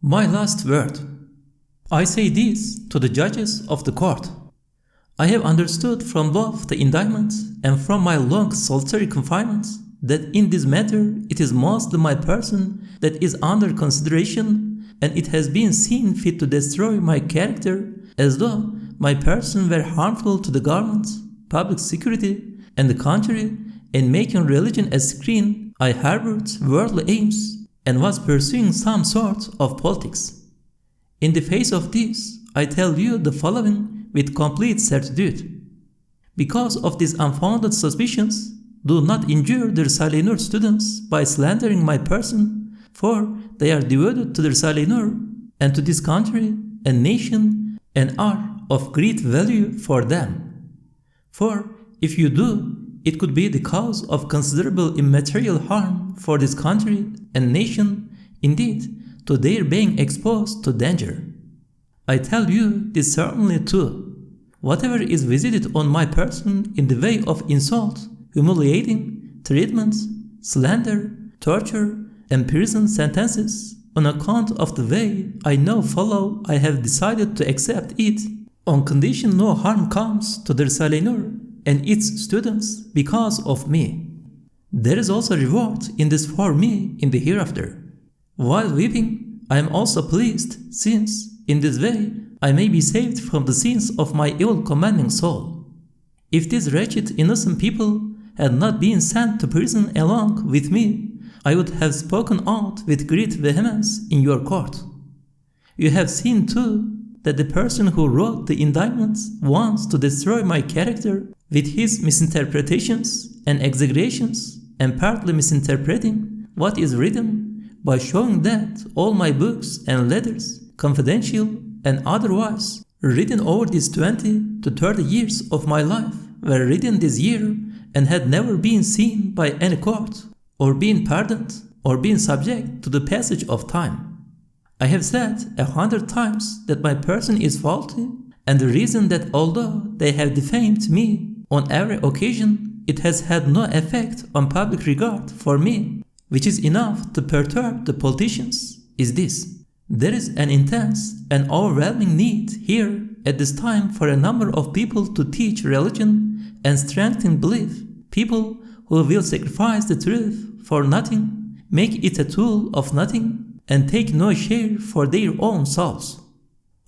My last word. I say this to the judges of the court. I have understood from both the indictment and from my long solitary confinement that in this matter it is mostly my person that is under consideration, and it has been seen fit to destroy my character as though my person were harmful to the government, public security, and the country, and making religion a screen I harbored worldly aims and was pursuing some sort of politics. In the face of this, I tell you the following with complete certitude. Because of these unfounded suspicions, do not injure the Risale-i Nur students by slandering my person, for they are devoted to the Risale-i Nur and to this country and nation and are of great value for them. For if you do, it could be the cause of considerable immaterial harm for this country and nation, indeed, to their being exposed to danger. I tell you this certainly too. Whatever is visited on my person in the way of insult, humiliating, treatments, slander, torture, and prison sentences, on account of the way I now follow, I have decided to accept it, on condition no harm comes to the Risale-i Nur and its students because of me. There is also reward in this for me in the hereafter. While weeping, I am also pleased, since, in this way, I may be saved from the sins of my ill-commanding soul. If these wretched innocent people had not been sent to prison along with me, I would have spoken out with great vehemence in your court. You have seen too that the person who wrote the indictments wants to destroy my character with his misinterpretations and exaggerations, and partly misinterpreting what is written by showing that all my books and letters, confidential and otherwise, written over these 20 to 30 years of my life, were written this year and had never been seen by any court, or been pardoned, or been subject to the passage of time. I have said 100 times that my person is faulty, and the reason that although they have defamed me on every occasion, it has had no effect on public regard for me, which is enough to perturb the politicians, is this. There is an intense and overwhelming need here at this time for a number of people to teach religion and strengthen belief, people who will sacrifice the truth for nothing, make it a tool of nothing, and take no share for their own souls.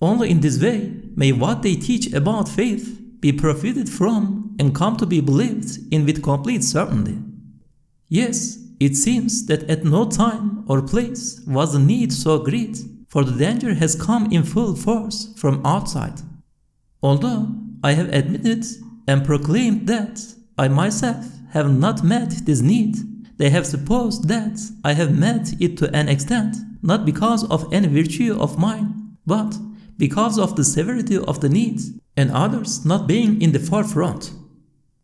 Only in this way may what they teach about faith be profited from and come to be believed in with complete certainty. Yes, it seems that at no time or place was the need so great, for the danger has come in full force from outside. Although I have admitted and proclaimed that I myself have not met this need, they have supposed that I have met it to an extent, not because of any virtue of mine, but because of the severity of the need, and others not being in the forefront.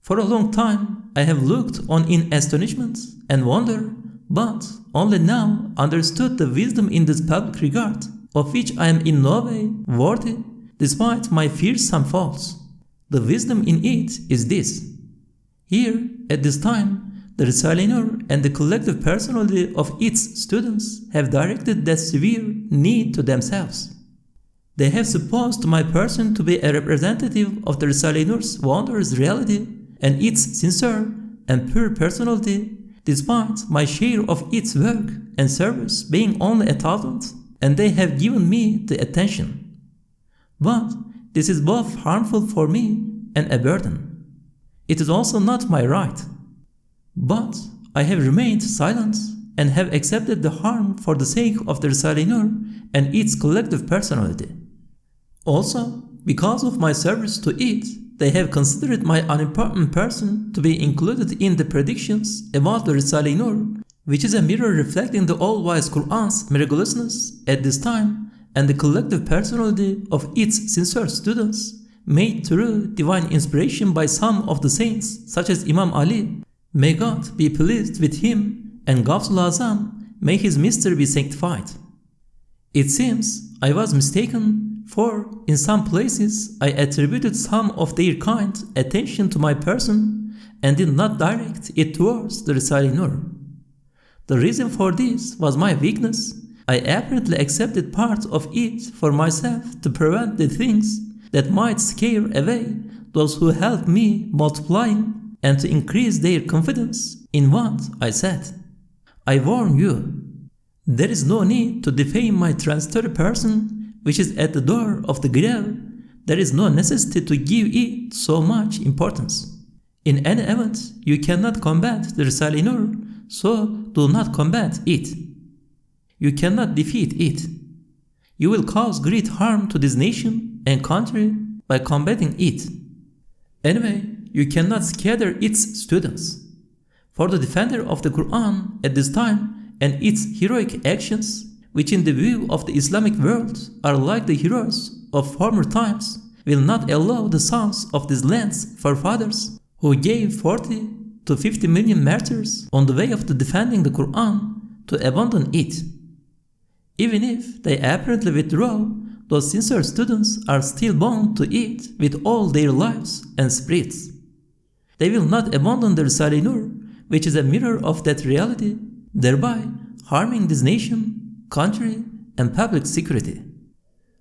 For a long time I have looked on in astonishment and wonder, but only now understood the wisdom in this public regard, of which I am in no way worthy, despite my fearsome faults. The wisdom in it is this. Here, at this time, the Risale-i Nur and the collective personality of its students have directed that severe need to themselves. They have supposed my person to be a representative of the Risale-i Nur's wondrous reality and its sincere and pure personality, despite my share of its work and service being only a talent, and they have given me the attention. But this is both harmful for me and a burden. It is also not my right. But I have remained silent and have accepted the harm for the sake of the Risale-i Nur and its collective personality. Also, because of my service to it, they have considered my unimportant person to be included in the predictions about the Risale-i Nur, which is a mirror reflecting the all-wise Qur'an's miraculousness at this time and the collective personality of its sincere students, made through divine inspiration by some of the saints such as Imam Ali. May God be pleased with him, and Gawsul Azam, may his mystery be sanctified. It seems I was mistaken, for in some places I attributed some of their kind attention to my person and did not direct it towards the Risale-i Nur. The reason for this was my weakness. I apparently accepted part of it for myself to prevent the things that might scare away those who help me multiplying and to increase their confidence in what I said. I warn you, there is no need to defame my transitory person which is at the door of the grave. There is no necessity to give it so much importance. In any event, you cannot combat the Risale-i Nur, so do not combat it. You cannot defeat it. You will cause great harm to this nation and country by combating it. Anyway, you cannot scatter its students. For the defender of the Qur'an at this time and its heroic actions, which in the view of the Islamic world are like the heroes of former times, will not allow the sons of these lands forefathers who gave 40 to 50 million martyrs on the way of defending the Qur'an to abandon it. Even if they apparently withdraw, those sincere students are still bound to it with all their lives and spirits. They will not abandon the Risale-i Nur, which is a mirror of that reality, thereby harming this nation, country, and public security.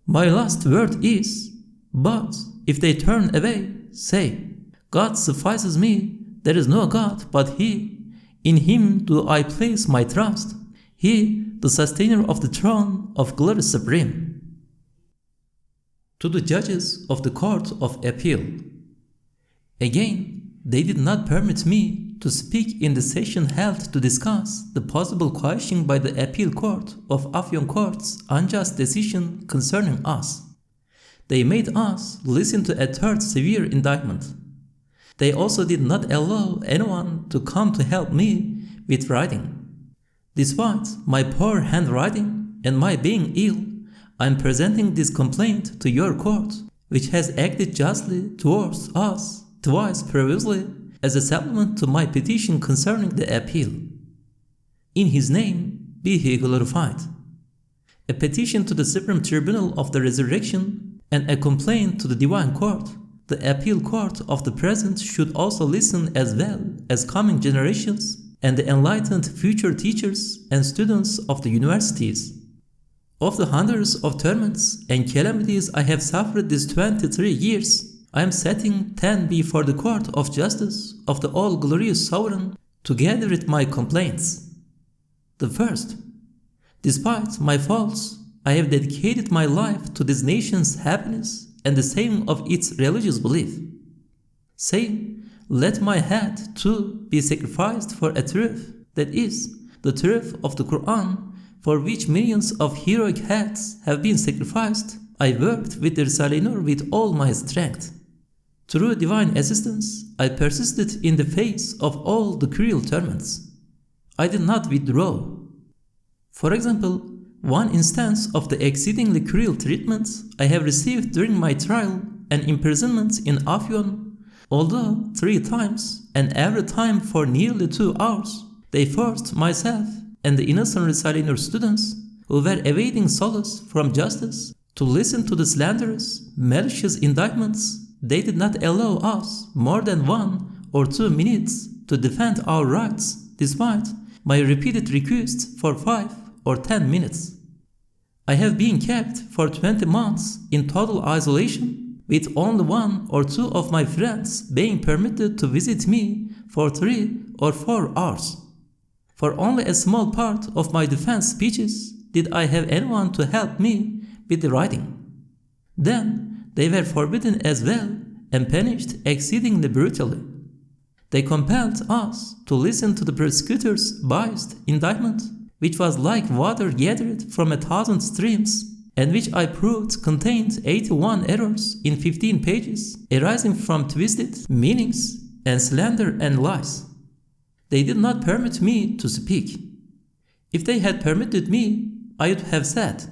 My last word is, but if they turn away, say, God suffices me, there is no God but He. In Him do I place my trust, He, the sustainer of the throne of glory supreme. To the judges of the Court of Appeal. Again, they did not permit me to speak in the session held to discuss the possible quashing by the Appeal Court of Afyon Court's unjust decision concerning us. They made us listen to a third severe indictment. They also did not allow anyone to come to help me with writing. Despite my poor handwriting and my being ill, I am presenting this complaint to your court, which has acted justly towards us twice previously as a supplement to my petition concerning the appeal. In His name be He glorified. A petition to the Supreme Tribunal of the Resurrection and a complaint to the Divine Court. The appeal court of the present should also listen as well as coming generations and the enlightened future teachers and students of the universities. Of the hundreds of torments and calamities I have suffered these 23 years, I am setting 10 before the court of justice of the all-glorious Sovereign together with my complaints. The first, despite my faults, I have dedicated my life to this nation's happiness and the saving of its religious belief. Saying, let my head too be sacrificed for a truth, that is, the truth of the Qur'an, for which millions of heroic heads have been sacrificed, I worked with the Risale-i Nur with all my strength. Through divine assistance, I persisted in the face of all the cruel torments. I did not withdraw. For example, one instance of the exceedingly cruel treatments I have received during my trial and imprisonment in Afyon, although 3 times and every time for nearly 2 hours, they forced myself and the innocent Risale-i Nur students who were awaiting solace from justice to listen to the slanderous, malicious indictments. They did not allow us more than 1 or 2 minutes to defend our rights, despite my repeated requests for 5 or 10 minutes. I have been kept for 20 months in total isolation, with only 1 or 2 of my friends being permitted to visit me for 3 or 4 hours. For only a small part of my defense speeches did I have anyone to help me with the writing. Then they were forbidden as well and punished exceedingly brutally. They compelled us to listen to the prosecutor's biased indictment, which was like water gathered from 1,000 streams, and which I proved contained 81 errors in 15 pages, arising from twisted meanings and slander and lies. They did not permit me to speak. If they had permitted me, I would have said,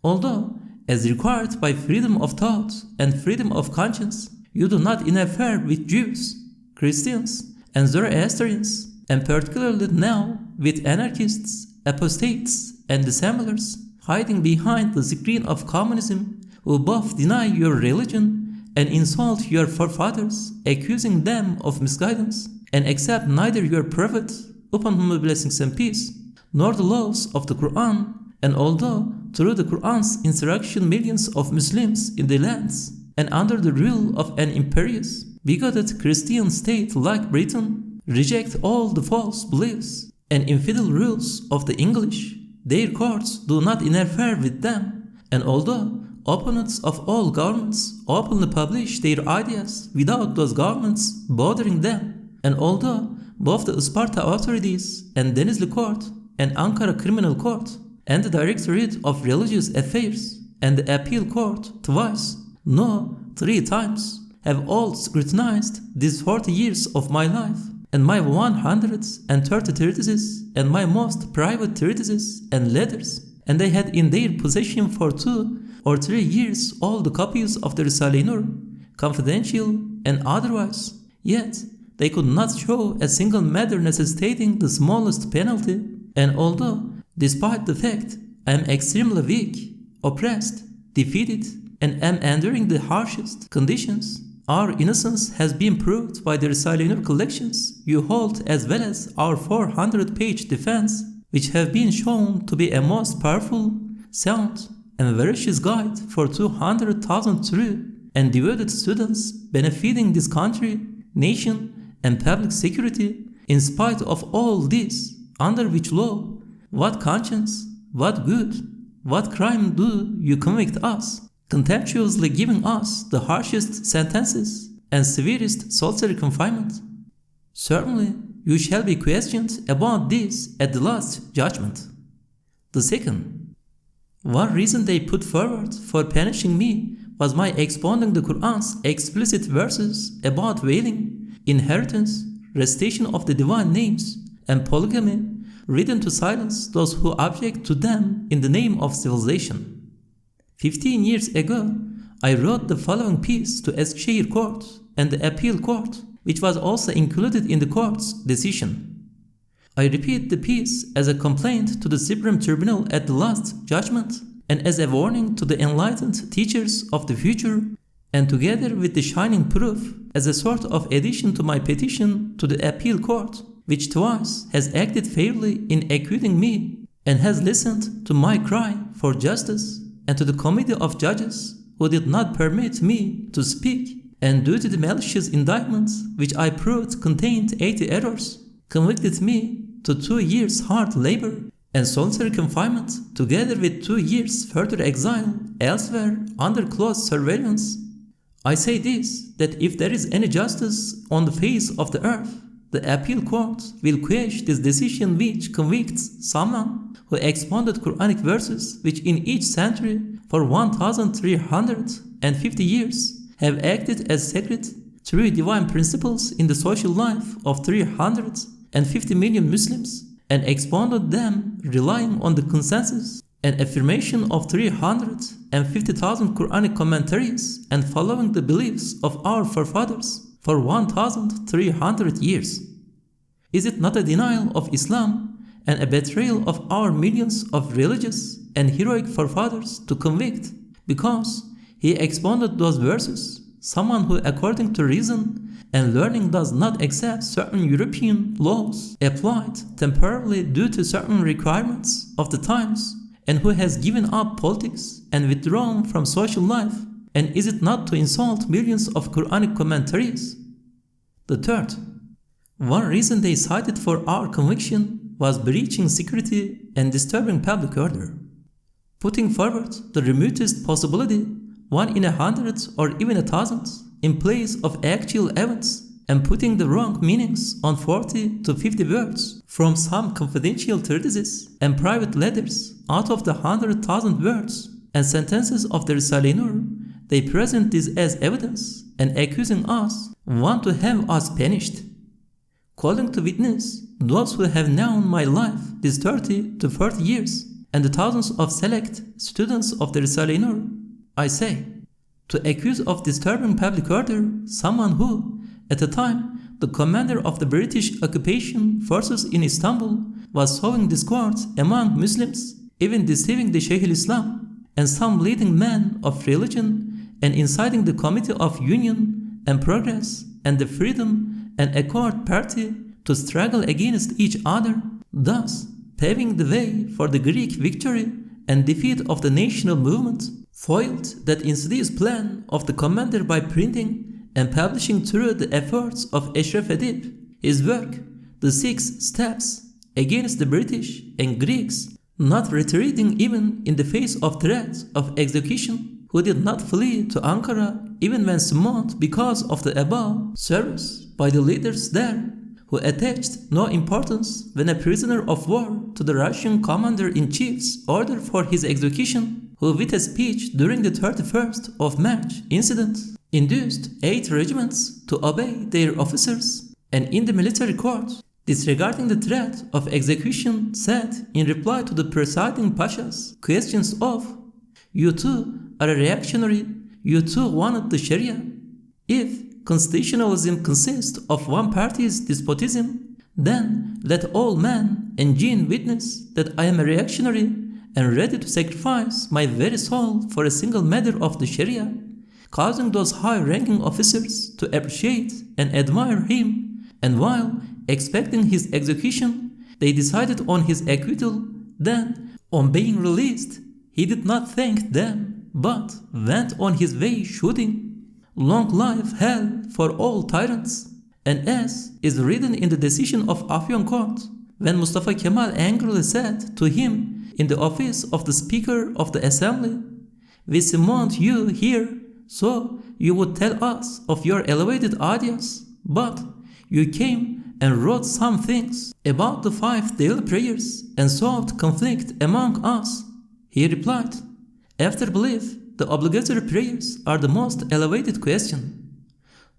although, as required by freedom of thought and freedom of conscience, you do not interfere with Jews, Christians, and Zoroastrians, and particularly now with anarchists, apostates, and dissemblers, hiding behind the screen of communism, who both deny your religion and insult your forefathers, accusing them of misguidance, and accept neither your prophet, upon whom blessings and peace, nor the laws of the Qur'an, And although through the Qur'an's instruction millions of Muslims in the lands and under the rule of an imperious, bigoted Christian state like Britain reject all the false beliefs and infidel rules of the English, their courts do not interfere with them, and although opponents of all governments openly publish their ideas without those governments bothering them, and although both the Sparta authorities and Denizli Court and Ankara Criminal Court and the Directorate of Religious Affairs and the Appeal Court twice, no, 3 times, have all scrutinized these 40 years of my life, and my 130 treatises and my most private treatises and letters, and they had in their possession for 2 or 3 years all the copies of the Risale-i Nur, confidential and otherwise, yet they could not show a single matter necessitating the smallest penalty, and although, despite the fact I am extremely weak, oppressed, defeated, and am enduring the harshest conditions, our innocence has been proved by the Risale-i Nur collections you hold, as well as our 400-page defense, which have been shown to be a most powerful, sound, and veracious guide for 200,000 true and devoted students benefiting this country, nation, and public security. In spite of all this, under which law, what conscience, what good, what crime do you convict us, contemptuously giving us the harshest sentences and severest solitary confinement? Certainly, you shall be questioned about this at the last judgment. The second, one reason they put forward for punishing me was my expounding the Qur'an's explicit verses about veiling, inheritance, recitation of the divine names, and polygamy, written to silence those who object to them in the name of civilization. 15 years ago, I wrote the following piece to Eskişehir Court and the Appeal Court, which was also included in the court's decision. I repeat the piece as a complaint to the Supreme Tribunal at the last judgment and as a warning to the enlightened teachers of the future, and together with the shining proof as a sort of addition to my petition to the Appeal Court, which twice has acted fairly in acquitting me and has listened to my cry for justice, and to the committee of judges who did not permit me to speak, and due to the malicious indictments which I proved contained 80 errors, convicted me to 2 years hard labor and solitary confinement, together with 2 years further exile elsewhere under close surveillance. I say this, that if there is any justice on the face of the earth, the appeal court will quash this decision which convicts someone who expounded Qur'anic verses which in each century for 1,350 years have acted as sacred, true divine principles in the social life of 350 million Muslims, and expounded them relying on the consensus and affirmation of 350,000 Qur'anic commentaries and following the beliefs of our forefathers for 1,300 years. Is it not a denial of Islam and a betrayal of our millions of religious and heroic forefathers to convict, because he expounded those verses, someone who according to reason and learning does not accept certain European laws applied temporarily due to certain requirements of the times, and who has given up politics and withdrawn from social life? And is it not to insult millions of Qur'anic commentaries? The third, one reason they cited for our conviction was breaching security and disturbing public order, putting forward the remotest possibility, 1 in 100 or even 1,000, in place of actual events, and putting the wrong meanings on 40 to 50 words from some confidential treatises and private letters out of the 100,000 words and sentences of the Risale-i Nur. They present this as evidence and accusing us want to have us punished. Calling to witness those who have known my life these 30 to 40 years and the thousands of select students of the Risale-i Nur, I say, to accuse of disturbing public order someone who, at the time, the commander of the British occupation forces in Istanbul was sowing discord among Muslims, even deceiving the Shaykh al-Islam and some leading men of religion, and inciting the Committee of Union and Progress and the Freedom and Accord Party to struggle against each other, thus paving the way for the Greek victory and defeat of the national movement, foiled that insidious plan of the commander by printing and publishing through the efforts of Ashraf Adib his work, The 6 Steps, against the British and Greeks, not retreating even in the face of threats of execution, who did not flee to Ankara even when summoned because of the above service by the leaders there, who attached no importance when a prisoner of war to the Russian commander-in-chief's order for his execution, who with a speech during the 31st of March incident induced 8 regiments to obey their officers, and in the military court, disregarding the threat of execution, said in reply to the presiding pasha's questions of, "You too are a reactionary, you too wanted the Sharia. If constitutionalism consists of one party's despotism, then let all man and jinn witness that I am a reactionary and ready to sacrifice my very soul for a single matter of the Sharia," causing those high-ranking officers to appreciate and admire him, and while expecting his execution, they decided on his acquittal. Then, on being released, he did not thank them, but went on his way shooting. Long life hell for all tyrants. And as is written in the decision of Afyon Court, when Mustafa Kemal angrily said to him in the office of the Speaker of the Assembly, "We summoned you here so you would tell us of your elevated ideas, but you came and wrote some things about the 5 daily prayers and sought conflict among us," he replied, "After belief, the obligatory prayers are the most elevated question.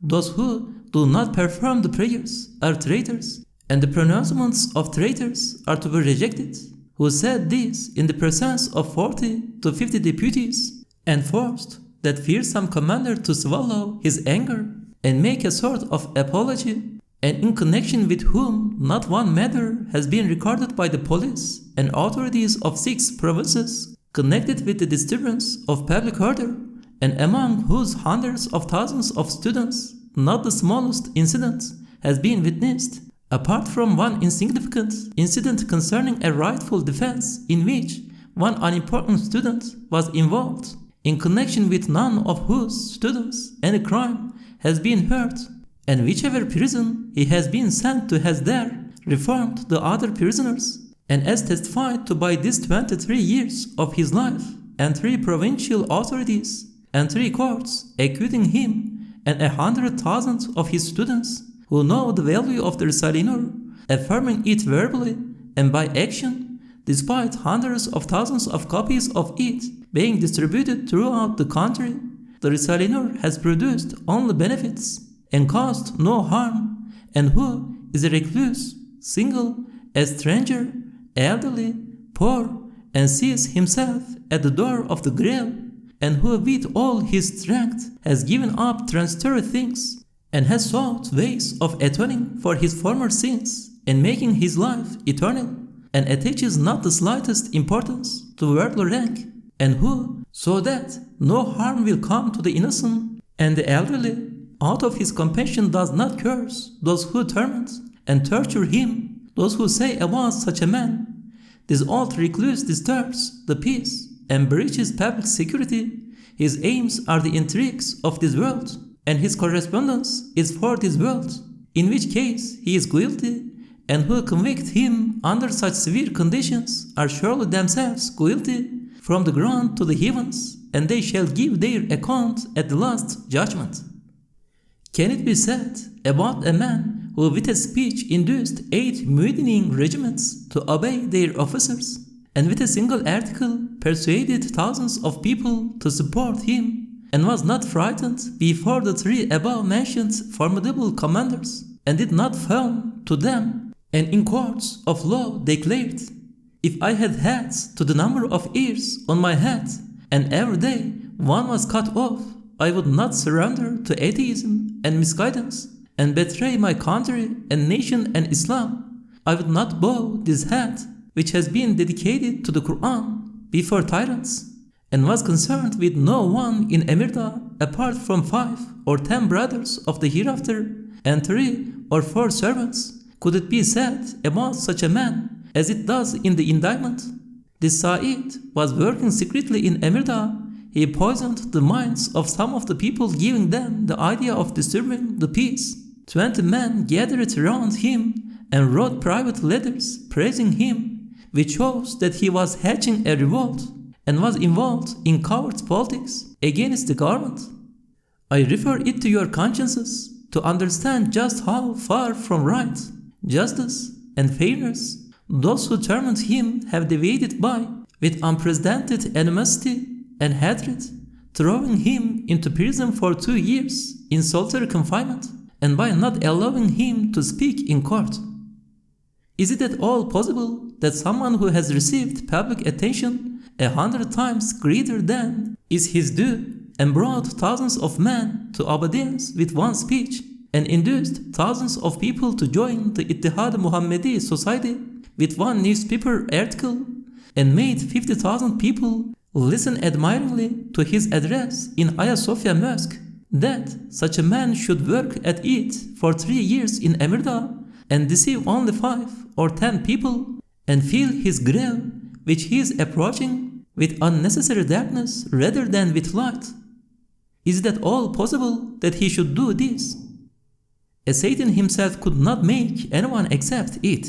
Those who do not perform the prayers are traitors, and the pronouncements of traitors are to be rejected," who said this in the presence of 40 to 50 deputies, and forced that fearsome commander to swallow his anger and make a sort of apology, and in connection with whom not one matter has been recorded by the police and authorities of 6 provinces connected with the disturbance of public order, and among whose hundreds of thousands of students not the smallest incident has been witnessed, apart from one insignificant incident concerning a rightful defense in which one unimportant student was involved, in connection with none of whose students any crime has been heard, and whichever prison he has been sent to has there reformed the other prisoners, and as testified to by these 23 years of his life, and 3 provincial authorities, and 3 courts acquitting him, and 100,000 of his students who know the value of the Risale-i Nur, affirming it verbally and by action, despite hundreds of thousands of copies of it being distributed throughout the country, the Risale-i Nur has produced only benefits and caused no harm, and who is a recluse, single, a stranger, elderly, poor, and sees himself at the door of the grave, and who with all his strength has given up transitory things, and has sought ways of atoning for his former sins and making his life eternal, and attaches not the slightest importance to worldly rank, and who, so that no harm will come to the innocent and the elderly, out of his compassion does not curse those who torment and torture him, those who say about such a man, "This old recluse disturbs the peace and breaches public security. His aims are the intrigues of this world, and his correspondence is for this world, in which case he is guilty, and who convict him under such severe conditions are surely themselves guilty from the ground to the heavens, and they shall give their account at the last judgment." Can it be said about a man who with a speech induced 8 mutinying regiments to obey their officers, and with a single article persuaded thousands of people to support him, and was not frightened before the 3 above-mentioned formidable commanders, and did not fawn to them, and in courts of law declared, "If I had hats to the number of ears on my head, and every day one was cut off, I would not surrender to atheism and misguidance, and betray my country and nation and Islam. I would not bow this hat, which has been dedicated to the Qur'an, before tyrants, and was concerned with no one in Emirda apart from 5 or 10 brothers of the hereafter, and 3 or 4 servants. Could it be said about such a man, as it does in the indictment? this Sa'id was working secretly in Emirda. He poisoned the minds of some of the people, giving them the idea of disturbing the peace. 20 men gathered around him and wrote private letters praising him, which shows that he was hatching a revolt and was involved in covert politics against the government. I refer it to your consciences to understand just how far from right, justice, and fairness those who torment him have deviated by, with unprecedented animosity and hatred, throwing him into prison for 2 years in solitary confinement, and by not allowing him to speak in court. Is it at all possible that someone who has received public attention 100 times greater than is his due, and brought thousands of men to obedience with one speech, and induced thousands of people to join the Ittihad Muhammadi Society with one newspaper article, and made 50,000 people listen admiringly to his address in Hagia Sophia Mosque, that such a man should work at it for 3 years in Emirda and deceive only 5 or 10 people, and feel his grave which he is approaching with unnecessary darkness rather than with light? Is it at all possible that he should do this? A Satan himself could not make anyone accept it.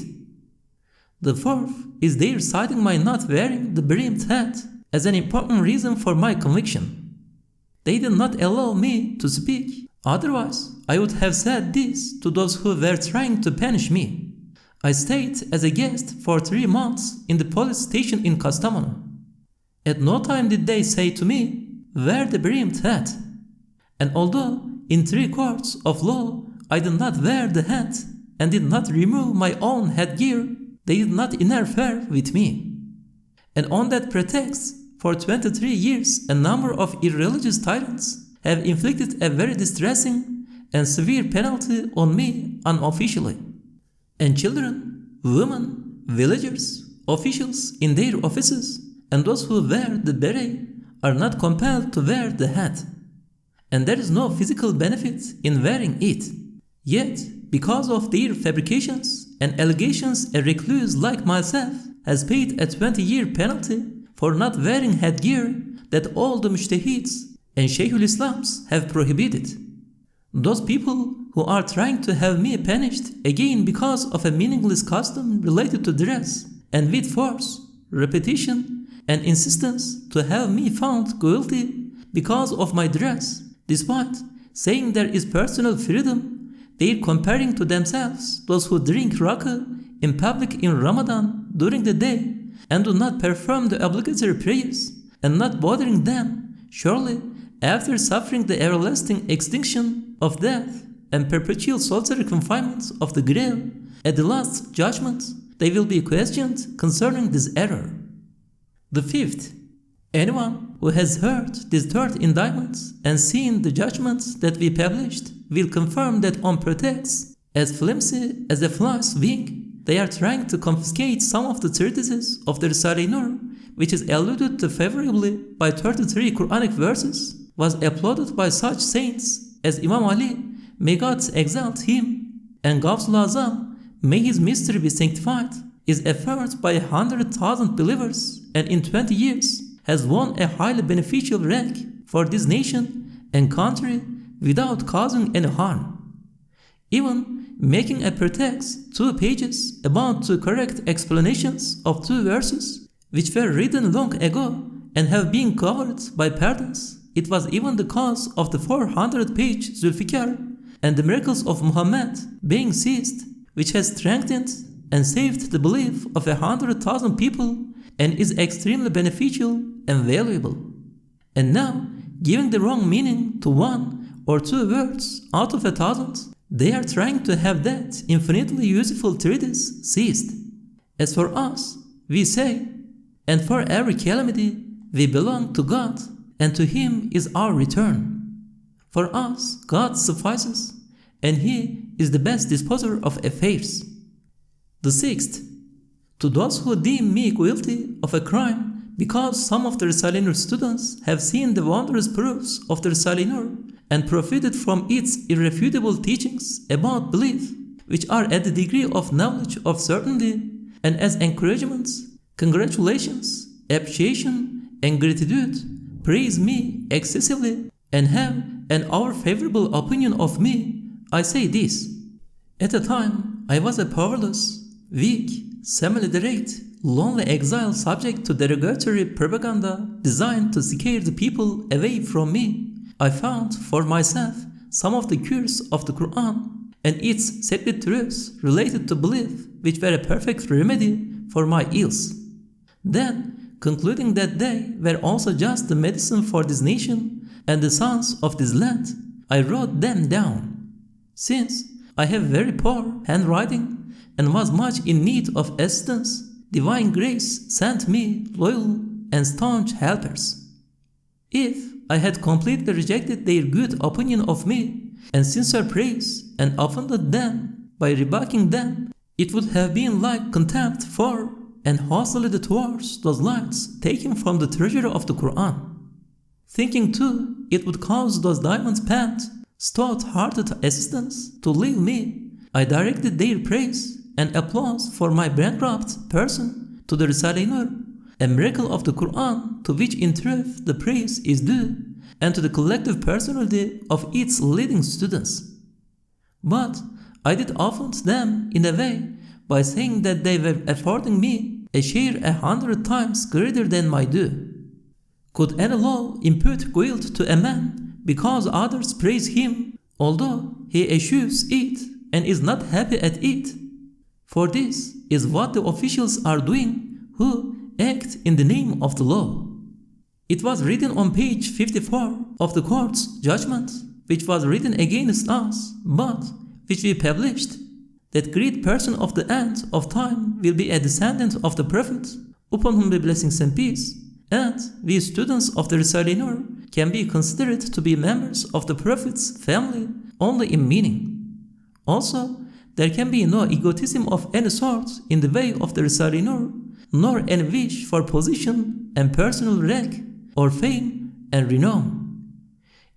The fourth is their citing my not wearing the brimmed hat as an important reason for my conviction. They did not allow me to speak, otherwise I would have said this to those who were trying to punish me. I stayed as a guest for 3 months in the police station in Kastamonu. At no time did they say to me, wear the brimmed hat. And although in 3 courts of law I did not wear the hat and did not remove my own headgear, they did not interfere with me. And on that pretext, for 23 years a number of irreligious tyrants have inflicted a very distressing and severe penalty on me unofficially. And children, women, villagers, officials in their offices, and those who wear the beret are not compelled to wear the hat. And there is no physical benefit in wearing it. Yet, because of their fabrications and allegations, a recluse like myself has paid a 20-year penalty for not wearing headgear that all the mujtahids and Shaykhul Islams have prohibited. Those people who are trying to have me punished again because of a meaningless custom related to dress, and with force, repetition, and insistence to have me found guilty because of my dress, despite saying there is personal freedom, they are comparing to themselves those who drink rakı in public in Ramadan during the day and do not perform the obligatory prayers, and not bothering them. Surely, after suffering the everlasting extinction of death and perpetual solitary confinement of the grave, at the last judgment, they will be questioned concerning this error. The fifth, anyone who has heard this third indictment and seen the judgments that we published will confirm that on pretext, as flimsy as a fly's wing, they are trying to confiscate some of the treatises of the Risale-i Nur, which is alluded to favorably by 33 Qur'anic verses, was applauded by such saints as Imam Ali, may God exalt him, and Gawsul Azam, may his mystery be sanctified, is affirmed by 100,000 believers, and in 20 years has won a highly beneficial rank for this nation and country without causing any harm. Even making a pretext 2 pages about 2 correct explanations of 2 verses which were written long ago and have been covered by pardons, it was even the cause of the 400-page Zulfikar and the miracles of Muhammad being seized, which has strengthened and saved the belief of 100,000 people and is extremely beneficial and valuable. And now, giving the wrong meaning to 1 or 2 words out of 1,000, they are trying to have that infinitely useful treatise seized. As for us, we say, and for every calamity we belong to God, and to Him is our return. For us, God suffices, and He is the best disposer of affairs. The sixth, to those who deem me guilty of a crime because some of the Risale-i Nur students have seen the wondrous proofs of the Risale-i Nur and profited from its irrefutable teachings about belief, which are at the degree of knowledge of certainty, and as encouragements, congratulations, appreciation, and gratitude praise me excessively and have an over-favorable opinion of me, I say this. At the time, I was a powerless, weak, semi-literate, lonely exile subject to derogatory propaganda designed to scare the people away from me. I found for myself some of the cures of the Qur'an and its sacred truths related to belief, which were a perfect remedy for my ills. Then, concluding that they were also just the medicine for this nation and the sons of this land, I wrote them down. Since I have very poor handwriting and was much in need of assistance, divine grace sent me loyal and staunch helpers. If I had completely rejected their good opinion of me and sincere praise and offended them by rebuking them, it would have been like contempt for and hostility towards those lines taken from the treasure of the Qur'an. Thinking too it would cause those diamonds penned, stout-hearted assistants to leave me, I directed their praise and applause for my bankrupt person to the Risale-i Nur, a miracle of the Qur'an to which in truth the praise is due, and to the collective personality of its leading students. But I did offend them in a way by saying that they were affording me a share 100 times greater than my due. Could any law impute guilt to a man because others praise him, although he eschews it and is not happy at it? For this is what the officials are doing who act in the name of the law. It was written on page 54 of the court's judgment, which was written against us, but which we published, that great person of the end of time will be a descendant of the Prophet, upon whom be blessings and peace, and we students of the Risale-i Nur can be considered to be members of the Prophet's family only in meaning. Also, there can be no egotism of any sort in the way of the Risale-i Nur, nor any wish for position and personal rank, or fame and renown.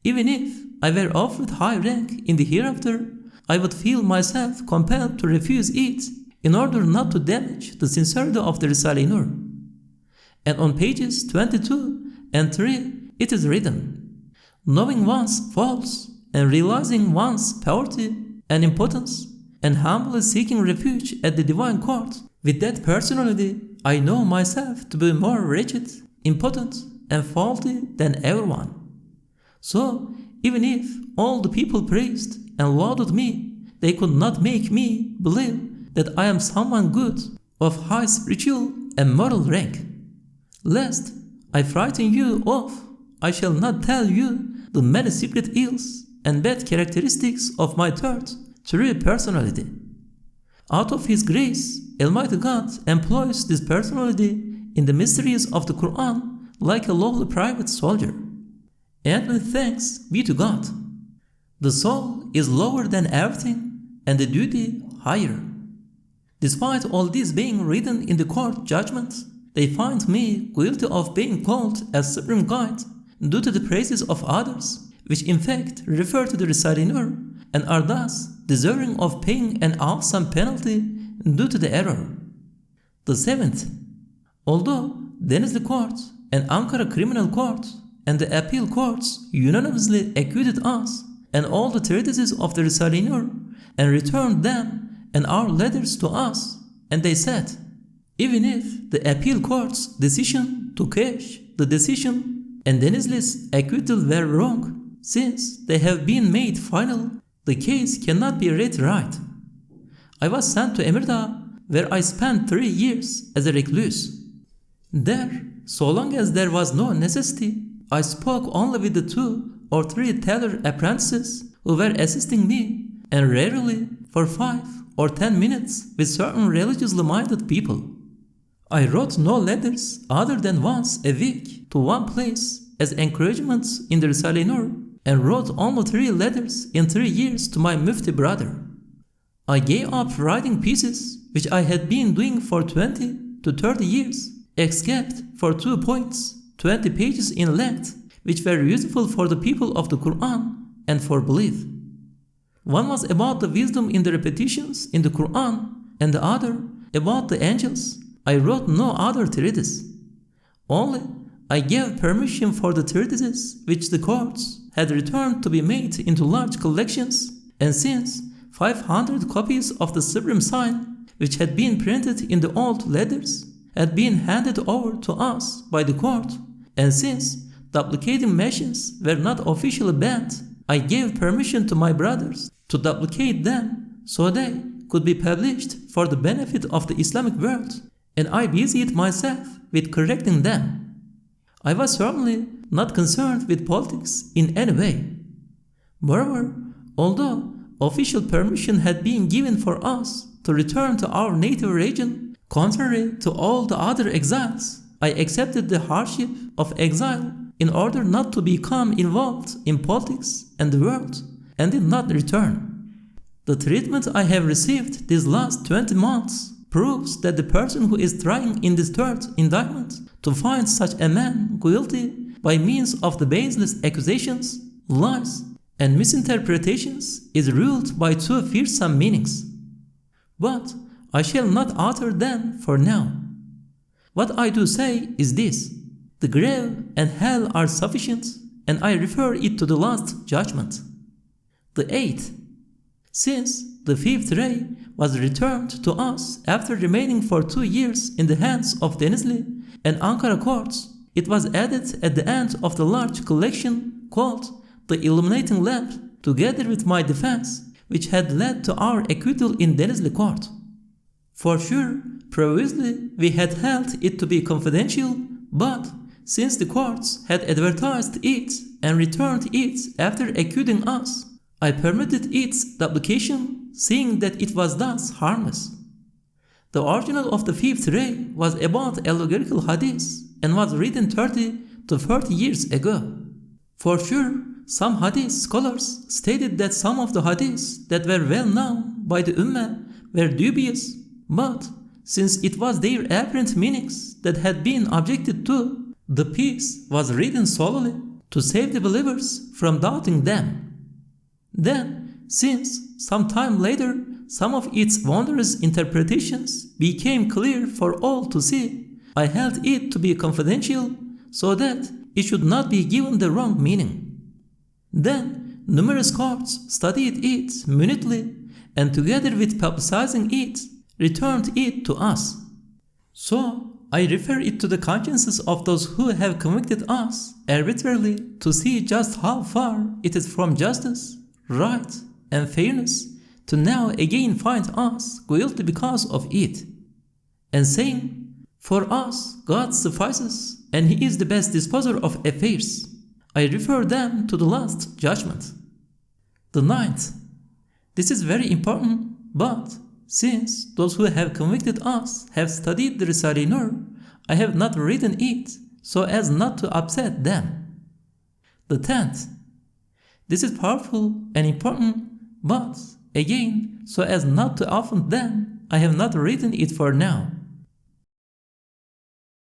Even if I were offered high rank in the hereafter, I would feel myself compelled to refuse it in order not to damage the sincerity of the Risale-i Nur. And on pages 22 and 3 it is written, knowing one's faults and realizing one's poverty and impotence, and humbly seeking refuge at the divine court, with that personality I know myself to be more wretched, impotent, and faulty than everyone. So, even if all the people praised and lauded me, they could not make me believe that I am someone good, of high spiritual and moral rank. Lest I frighten you off, I shall not tell you the many secret ills and bad characteristics of my third, true personality. Out of His grace, Almighty God employs this personality in the mysteries of the Qur'an like a lowly private soldier. And with thanks be to God, the soul is lower than everything and the duty higher. Despite all this being written in the court judgment, they find me guilty of being called as supreme guide due to the praises of others, which in fact refer to the Risale-i Nur, and are thus deserving of paying an awesome penalty due to the error. The seventh, although Denizli Court and Ankara Criminal Court and the appeal courts unanimously acquitted us and all the treatises of the Risale-i Nur and returned them and our letters to us, and they said, even if the appeal court's decision to quash the decision and Denizli's acquittal were wrong, since they have been made final, the case cannot be read right. I was sent to Emirdağ, where I spent 3 years as a recluse. There, so long as there was no necessity, I spoke only with the 2 or 3 tailor apprentices who were assisting me, and rarely for 5 or 10 minutes with certain religiously minded people. I wrote no letters other than once a week to one place as encouragements in the Risale-i Nur, and wrote only 3 letters in 3 years to my Mufti brother. I gave up writing pieces which I had been doing for 20 to 30 years, except for 2 points, 20 pages in length, which were useful for the people of the Qur'an and for belief. One was about the wisdom in the repetitions in the Qur'an, and the other about the angels. I wrote no other treatise. Only I gave permission for the treatises which the courts had returned to be made into large collections, and since 500 copies of the Supreme Sign, which had been printed in the old letters, had been handed over to us by the court, and since duplicating machines were not officially banned, I gave permission to my brothers to duplicate them so they could be published for the benefit of the Islamic world, and I busied myself with correcting them. I was certainly not concerned with politics in any way. Moreover, although official permission had been given for us to return to our native region, contrary to all the other exiles, I accepted the hardship of exile in order not to become involved in politics and the world, and did not return. The treatment I have received these last 20 months proves that the person who is trying in this third indictment to find such a man guilty by means of the baseless accusations, lies, and misinterpretations is ruled by two fearsome meanings. But I shall not utter them for now. What I do say is this: the grave and hell are sufficient, and I refer it to the last judgment. The 8th. Since the 5th ray was returned to us after remaining for 2 years in the hands of Denizli and Ankara courts, it was added at the end of the large collection called the Illuminating Lamp, together with my defense, which had led to our acquittal in Denizli court. For sure, previously we had held it to be confidential, but since the courts had advertised it and returned it after acquitting us, I permitted its duplication, seeing that it was thus harmless. The original of the 5th ray was about allegorical hadith and was written 30 to 40 years ago. For sure, some hadith scholars stated that some of the hadiths that were well known by the Ummah were dubious, but since it was their apparent meanings that had been objected to, the piece was written solely to save the believers from doubting them. Then, since some time later some of its wondrous interpretations became clear for all to see, I held it to be confidential so that it should not be given the wrong meaning. Then numerous courts studied it minutely and together with publicizing it, returned it to us. So I refer it to the consciences of those who have convicted us arbitrarily to see just how far it is from justice, right, and fairness to now again find us guilty because of it, and saying, for us God suffices and He is the best disposer of affairs. I refer them to the last judgment. The 9th. This is very important, but since those who have convicted us have studied the Risale-i Nur, I have not written it so as not to upset them. The 10th. This is powerful and important, but again, so as not to offend them, I have not written it for now.